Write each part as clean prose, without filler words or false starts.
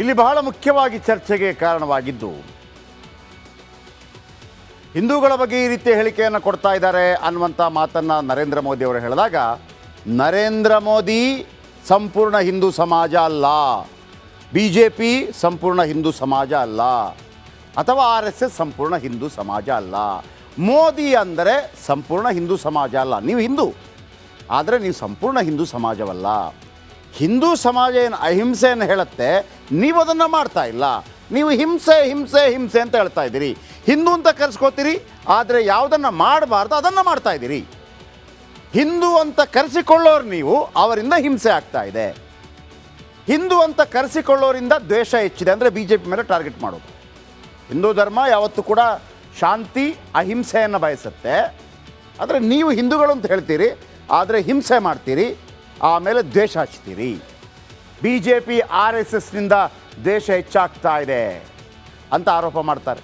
ಇಲ್ಲಿ ಬಹಳ ಮುಖ್ಯವಾಗಿ ಚರ್ಚೆಗೆ ಕಾರಣವಾಗಿದ್ದು ಹಿಂದೂಗಳ ಬಗ್ಗೆ ಈ ರೀತಿಯ ಹೇಳಿಕೆಯನ್ನು ಕೊಡ್ತಾ ಇದ್ದಾರೆ ಅನ್ನುವಂಥ ಮಾತನ್ನು ನರೇಂದ್ರ ಮೋದಿ ಅವರು ಹೇಳಿದಾಗ, ನರೇಂದ್ರ ಮೋದಿ ಸಂಪೂರ್ಣ ಹಿಂದೂ ಸಮಾಜ ಅಲ್ಲ, BJP ಸಂಪೂರ್ಣ ಹಿಂದೂ ಸಮಾಜ ಅಲ್ಲ, ಅಥವಾ RSS ಸಂಪೂರ್ಣ ಹಿಂದೂ ಸಮಾಜ ಅಲ್ಲ. ಮೋದಿ ಅಂದರೆ ಸಂಪೂರ್ಣ ಹಿಂದೂ ಸಮಾಜ ಅಲ್ಲ. ನೀವು ಹಿಂದೂ, ಆದರೆ ನೀವು ಸಂಪೂರ್ಣ ಹಿಂದೂ ಸಮಾಜವಲ್ಲ. ಹಿಂದೂ ಸಮಾಜ ಏನು ಅಹಿಂಸೆಯನ್ನು ಹೇಳುತ್ತೆ, ನೀವು ಅದನ್ನು ಮಾಡ್ತಾ ಇಲ್ಲ. ನೀವು ಹಿಂಸೆ ಹಿಂಸೆ ಹಿಂಸೆ ಅಂತ ಹೇಳ್ತಾ ಇದ್ದೀರಿ. ಹಿಂದೂ ಅಂತ ಕರೆಸ್ಕೋತೀರಿ, ಆದರೆ ಯಾವುದನ್ನು ಮಾಡಬಾರ್ದು ಅದನ್ನು ಮಾಡ್ತಾ ಇದ್ದೀರಿ. ಹಿಂದೂ ಅಂತ ಕರೆಸಿಕೊಳ್ಳೋರು ನೀವು, ಅವರಿಂದ ಹಿಂಸೆ ಆಗ್ತಾ ಇದೆ. ಹಿಂದೂ ಅಂತ ಕರೆಸಿಕೊಳ್ಳೋರಿಂದ ದ್ವೇಷ ಹೆಚ್ಚಿದೆ, ಅಂದರೆ BJP ಮೇಲೆ ಟಾರ್ಗೆಟ್ ಮಾಡೋದು. ಹಿಂದೂ ಧರ್ಮ ಯಾವತ್ತೂ ಕೂಡ ಶಾಂತಿ ಅಹಿಂಸೆಯನ್ನು ಬಯಸುತ್ತೆ. ಆದರೆ ನೀವು ಹಿಂದೂಗಳು ಅಂತ ಹೇಳ್ತೀರಿ, ಆದರೆ ಹಿಂಸೆ ಮಾಡ್ತೀರಿ, ಆಮೇಲೆ ದ್ವೇಷ ಹಚ್ತೀರಿ. BJP RSSನಿಂದ ದ್ವೇಷ ಹೆಚ್ಚಾಗ್ತಾ ಇದೆ ಅಂತ ಆರೋಪ ಮಾಡ್ತಾರೆ.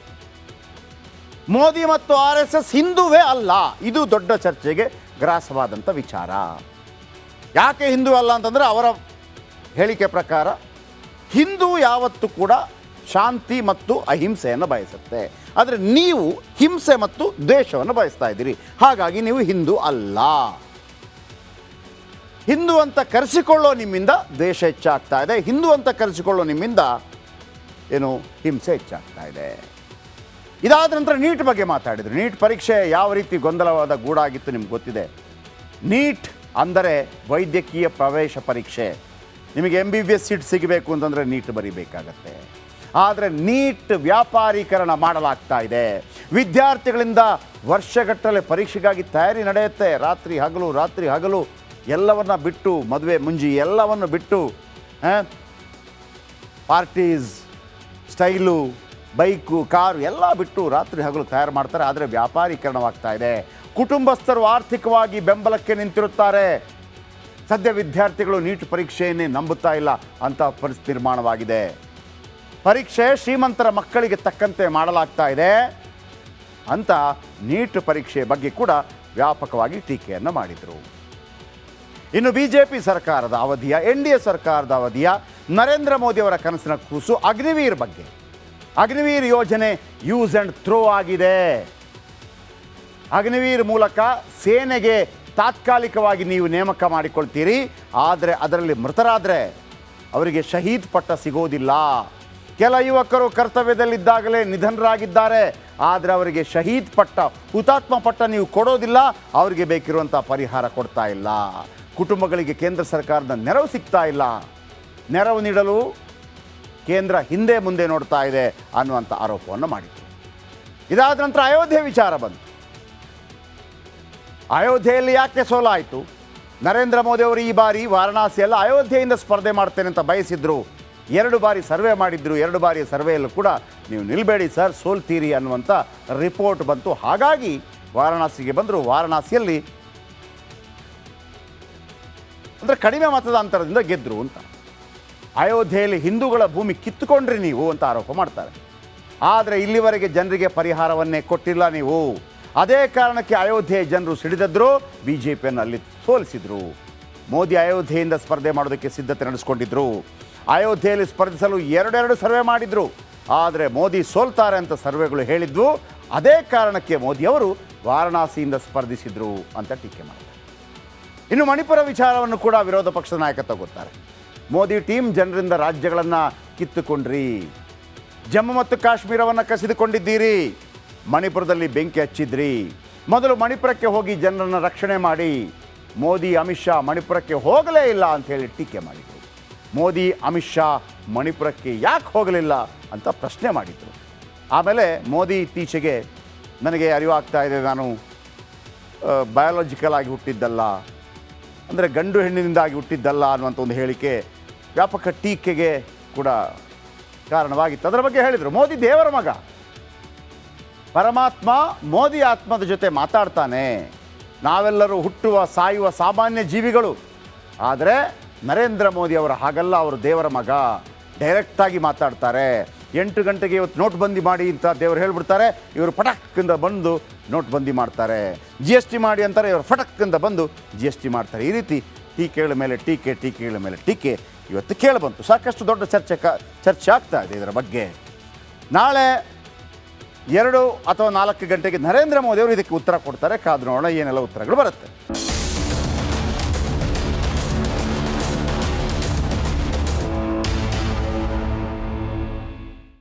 ಮೋದಿ ಮತ್ತು RSS ಹಿಂದೂವೇ ಅಲ್ಲ, ಇದು ದೊಡ್ಡ ಚರ್ಚೆಗೆ ಗ್ರಾಸವಾದಂಥ ವಿಚಾರ. ಯಾಕೆ ಹಿಂದೂ ಅಲ್ಲ ಅಂತಂದರೆ, ಅವರ ಹೇಳಿಕೆ ಪ್ರಕಾರ ಹಿಂದೂ ಯಾವತ್ತೂ ಕೂಡ ಶಾಂತಿ ಮತ್ತು ಅಹಿಂಸೆಯನ್ನು ಬಯಸುತ್ತೆ, ಆದರೆ ನೀವು ಹಿಂಸೆ ಮತ್ತು ದ್ವೇಷವನ್ನು ಬಯಸ್ತಾ ಇದ್ದೀರಿ, ಹಾಗಾಗಿ ನೀವು ಹಿಂದೂ ಅಲ್ಲ. ಹಿಂದೂ ಅಂತ ಕರೆಸಿಕೊಳ್ಳೋ ನಿಮ್ಮಿಂದ ದ್ವೇಷ ಹೆಚ್ಚಾಗ್ತಾ ಇದೆ, ಹಿಂದೂ ಅಂತ ಕರೆಸಿಕೊಳ್ಳೋ ನಿಮ್ಮಿಂದ ಏನು ಹಿಂಸೆ ಹೆಚ್ಚಾಗ್ತಾ ಇದೆ. ಇದಾದ ನಂತರ ನೀಟ್ ಬಗ್ಗೆ ಮಾತಾಡಿದರು. ನೀಟ್ ಪರೀಕ್ಷೆ ಯಾವ ರೀತಿ ಗೊಂದಲವಾದ ಗೂಡಾಗಿತ್ತು ನಿಮ್ಗೆ ಗೊತ್ತಿದೆ. ನೀಟ್ ಅಂದರೆ ವೈದ್ಯಕೀಯ ಪ್ರವೇಶ ಪರೀಕ್ಷೆ. ನಿಮಗೆ MBBS ಸೀಟ್ ಸಿಗಬೇಕು ಅಂತಂದರೆ ನೀಟ್ ಬರೀಬೇಕಾಗತ್ತೆ. ಆದರೆ ನೀಟ್ ವ್ಯಾಪಾರೀಕರಣ ಮಾಡಲಾಗ್ತಾ ಇದೆ. ವಿದ್ಯಾರ್ಥಿಗಳಿಂದ ವರ್ಷಗಟ್ಟಲೆ ಪರೀಕ್ಷೆಗಾಗಿ ತಯಾರಿ ನಡೆಯುತ್ತೆ. ರಾತ್ರಿ ಹಗಲು ಎಲ್ಲವನ್ನ ಬಿಟ್ಟು, ಮದುವೆ ಮುಂಜಿ ಎಲ್ಲವನ್ನು ಬಿಟ್ಟು, ಪಾರ್ಟೀಸ್, ಸ್ಟೈಲು, ಬೈಕು, ಕಾರು ಎಲ್ಲ ಬಿಟ್ಟು ರಾತ್ರಿ ಹಗಲು ತಯಾರು ಮಾಡ್ತಾರೆ. ಆದರೆ ವ್ಯಾಪಾರೀಕರಣವಾಗ್ತಾ ಇದೆ. ಕುಟುಂಬಸ್ಥರು ಆರ್ಥಿಕವಾಗಿ ಬೆಂಬಲಕ್ಕೆ ನಿಂತಿರುತ್ತಾರೆ. ಸದ್ಯ ವಿದ್ಯಾರ್ಥಿಗಳು ನೀಟ್ ಪರೀಕ್ಷೆಯನ್ನೇ ನಂಬುತ್ತಾ ಇಲ್ಲ ಅಂತ ಪರಿಸ್ಥಿತಿ ನಿರ್ಮಾಣವಾಗಿದೆ. ಪರೀಕ್ಷೆ ಶ್ರೀಮಂತರ ಮಕ್ಕಳಿಗೆ ತಕ್ಕಂತೆ ಮಾಡಲಾಗ್ತಾ ಇದೆ ಅಂತ ನೀಟ್ ಪರೀಕ್ಷೆ ಬಗ್ಗೆ ಕೂಡ ವ್ಯಾಪಕವಾಗಿ ಟೀಕೆಯನ್ನು ಮಾಡಿದರು. ಇನ್ನು BJP ಸರ್ಕಾರದ ಅವಧಿಯ, NDA ಸರ್ಕಾರದ ಅವಧಿಯ ನರೇಂದ್ರ ಮೋದಿ ಅವರ ಕನಸಿನ ಕೂಸು ಅಗ್ನಿವೀರ್ ಬಗ್ಗೆ. ಅಗ್ನಿವೀರ್ ಯೋಜನೆ ಯೂಸ್ ಆ್ಯಂಡ್ ಥ್ರೋ ಆಗಿದೆ. ಅಗ್ನಿವೀರ್ ಮೂಲಕ ಸೇನೆಗೆ ತಾತ್ಕಾಲಿಕವಾಗಿ ನೀವು ನೇಮಕ ಮಾಡಿಕೊಳ್ತೀರಿ, ಆದರೆ ಅದರಲ್ಲಿ ಮೃತರಾದರೆ ಅವರಿಗೆ ಶಹೀದ್ ಪಟ್ಟ ಸಿಗೋದಿಲ್ಲ. ಕೆಲ ಯುವಕರು ಕರ್ತವ್ಯದಲ್ಲಿದ್ದಾಗಲೇ ನಿಧನರಾಗಿದ್ದಾರೆ, ಆದರೆ ಅವರಿಗೆ ಶಹೀದ್ ಪಟ್ಟ, ಹುತಾತ್ಮ ಪಟ್ಟ ನೀವು ಕೊಡೋದಿಲ್ಲ, ಅವರಿಗೆ ಬೇಕಿರುವಂಥ ಪರಿಹಾರ ಕೊಡ್ತಾ ಇಲ್ಲ. ಕುಟುಂಬಗಳಿಗೆ ಕೇಂದ್ರ ಸರ್ಕಾರದ ನೆರವು ಸಿಗ್ತಾ ಇಲ್ಲ. ನೆರವು ನೀಡಲು ಕೇಂದ್ರ ಹಿಂದೆ ಮುಂದೆ ನೋಡ್ತಾ ಇದೆ ಅನ್ನುವಂಥ ಆರೋಪವನ್ನು ಮಾಡಿದರು. ಇದಾದ ನಂತರ ಅಯೋಧ್ಯೆ ವಿಚಾರ ಬಂತು. ಅಯೋಧ್ಯೆಯಲ್ಲಿ ಯಾಕೆ ಸೋಲಾಯಿತು? ನರೇಂದ್ರ ಮೋದಿ ಅವರು ಈ ಬಾರಿ ವಾರಣಾಸಿಯಲ್ಲಿ ಅಯೋಧ್ಯೆಯಿಂದ ಸ್ಪರ್ಧೆ ಮಾಡ್ತೇನೆ ಅಂತ ಬಯಸಿದ್ರು. 2 ಬಾರಿ ಸರ್ವೆ ಮಾಡಿದ್ರು. 2 ಬಾರಿಯ ಸರ್ವೆಯಲ್ಲೂ ಕೂಡ ನೀವು ನಿಲ್ಬೇಡಿ ಸರ್, ಸೋಲ್ತೀರಿ ಅನ್ನುವಂಥ ರಿಪೋರ್ಟ್ ಬಂತು. ಹಾಗಾಗಿ ವಾರಣಾಸಿಗೆ ಬಂದರು. ವಾರಣಾಸಿಯಲ್ಲಿ ಅಂದರೆ ಕಡಿಮೆ ಮತದಾಂತರದಿಂದ ಗೆದ್ದರು ಅಂತ. ಅಯೋಧ್ಯೆಯಲ್ಲಿ ಹಿಂದೂಗಳ ಭೂಮಿ ಕಿತ್ತುಕೊಂಡ್ರಿ ನೀವು ಅಂತ ಆರೋಪ ಮಾಡ್ತಾರೆ. ಆದರೆ ಇಲ್ಲಿವರೆಗೆ ಜನರಿಗೆ ಪರಿಹಾರವನ್ನೇ ಕೊಟ್ಟಿಲ್ಲ ನೀವು. ಅದೇ ಕಾರಣಕ್ಕೆ ಅಯೋಧ್ಯೆಯ ಜನರು ಸಿಡಿದದ್ರು, BJPಯನ್ನು ಅಲ್ಲಿ ಸೋಲಿಸಿದರು. ಮೋದಿ ಅಯೋಧ್ಯೆಯಿಂದ ಸ್ಪರ್ಧೆ ಮಾಡೋದಕ್ಕೆ ಸಿದ್ಧತೆ ನಡೆಸ್ಕೊಂಡಿದ್ರು. ಅಯೋಧ್ಯೆಯಲ್ಲಿ ಸ್ಪರ್ಧಿಸಲು 2 ಸರ್ವೆ ಮಾಡಿದರು, ಆದರೆ ಮೋದಿ ಸೋಲ್ತಾರೆ ಅಂತ ಸರ್ವೆಗಳು ಹೇಳಿದ್ವು. ಅದೇ ಕಾರಣಕ್ಕೆ ಮೋದಿ ಅವರು ವಾರಣಾಸಿಯಿಂದ ಸ್ಪರ್ಧಿಸಿದರು ಅಂತ ಟೀಕೆ ಮಾಡಿದ್ದಾರೆ. ಇನ್ನು ಮಣಿಪುರ ವಿಚಾರವನ್ನು ಕೂಡ ವಿರೋಧ ಪಕ್ಷದ ನಾಯಕ ತಗೋತಾರೆ. ಮೋದಿ ಟೀಮ್ ಜನರಿಂದ ರಾಜ್ಯಗಳನ್ನು ಕಿತ್ತುಕೊಂಡ್ರಿ, ಜಮ್ಮು ಮತ್ತು ಕಾಶ್ಮೀರವನ್ನು ಕಸಿದುಕೊಂಡಿದ್ದೀರಿ, ಮಣಿಪುರದಲ್ಲಿ ಬೆಂಕಿ ಹಚ್ಚಿದ್ರಿ. ಮೊದಲು ಮಣಿಪುರಕ್ಕೆ ಹೋಗಿ ಜನರನ್ನು ರಕ್ಷಣೆ ಮಾಡಿ. ಮೋದಿ ಅಮಿತ್ ಶಾ ಮಣಿಪುರಕ್ಕೆ ಹೋಗಲೇ ಇಲ್ಲ ಅಂಥೇಳಿ ಟೀಕೆ ಮಾಡಿದರು. ಮೋದಿ ಅಮಿತ್ ಶಾ ಮಣಿಪುರಕ್ಕೆ ಯಾಕೆ ಹೋಗಲಿಲ್ಲ ಅಂತ ಪ್ರಶ್ನೆ ಮಾಡಿದರು. ಆಮೇಲೆ ಮೋದಿ ಇತ್ತೀಚೆಗೆ ನನಗೆ ಅರಿವಾಗ್ತಾ ಇದೆ, ನಾನು ಬಯಾಲಜಿಕಲ್ ಆಗಿ ಹುಟ್ಟಿದ್ದಲ್ಲ, ಅಂದರೆ ಗಂಡು ಹೆಣ್ಣಿನಿಂದಾಗಿ ಹುಟ್ಟಿದ್ದಲ್ಲ ಅನ್ನುವಂಥ ಒಂದು ಹೇಳಿಕೆ ವ್ಯಾಪಕ ಟೀಕೆಗೆ ಕೂಡ ಕಾರಣವಾಗಿತ್ತು. ಅದರ ಬಗ್ಗೆ ಹೇಳಿದರು. ಮೋದಿ ದೇವರ ಮಗ, ಪರಮಾತ್ಮ ಮೋದಿ ಆತ್ಮದ ಜೊತೆ ಮಾತಾಡ್ತಾನೆ. ನಾವೆಲ್ಲರೂ ಹುಟ್ಟುವ ಸಾಯುವ ಸಾಮಾನ್ಯ ಜೀವಿಗಳು, ಆದರೆ ನರೇಂದ್ರ ಮೋದಿ ಅವರು ಹಾಗಲ್ಲ, ಅವರು ದೇವರ ಮಗ, ಡೈರೆಕ್ಟಾಗಿ ಮಾತಾಡ್ತಾರೆ. 8 ಗಂಟೆಗೆ ಇವತ್ತು ನೋಟ್ಬಂದಿ ಮಾಡಿ ಅಂತ ದೇವರು ಹೇಳ್ಬಿಡ್ತಾರೆ, ಇವರು ಪಟಕ್ಕಿಂದ ಬಂದು ನೋಟ್ಬಂದಿ ಮಾಡ್ತಾರೆ. GST ಮಾಡಿ ಅಂತಾರೆ, ಇವರು ಫಟಕ್ಕಿಂದ ಬಂದು GST ಮಾಡ್ತಾರೆ. ಈ ರೀತಿ ಟೀಕೆಗಳ ಮೇಲೆ ಟೀಕೆ, ಟೀಕೆಗಳ ಮೇಲೆ ಟೀಕೆ ಇವತ್ತು ಕೇಳಿಬಂತು. ಸಾಕಷ್ಟು ದೊಡ್ಡ ಚರ್ಚೆ ಆಗ್ತಾ ಇದೆ ಇದರ ಬಗ್ಗೆ. ನಾಳೆ 2 ಅಥವಾ 4 ಗಂಟೆಗೆ ನರೇಂದ್ರ ಮೋದಿ ಅವರು ಇದಕ್ಕೆ ಉತ್ತರ ಕೊಡ್ತಾರೆ. ಕಾದು ನೋಡೋಣ ಏನೆಲ್ಲ ಉತ್ತರಗಳು ಬರುತ್ತೆ.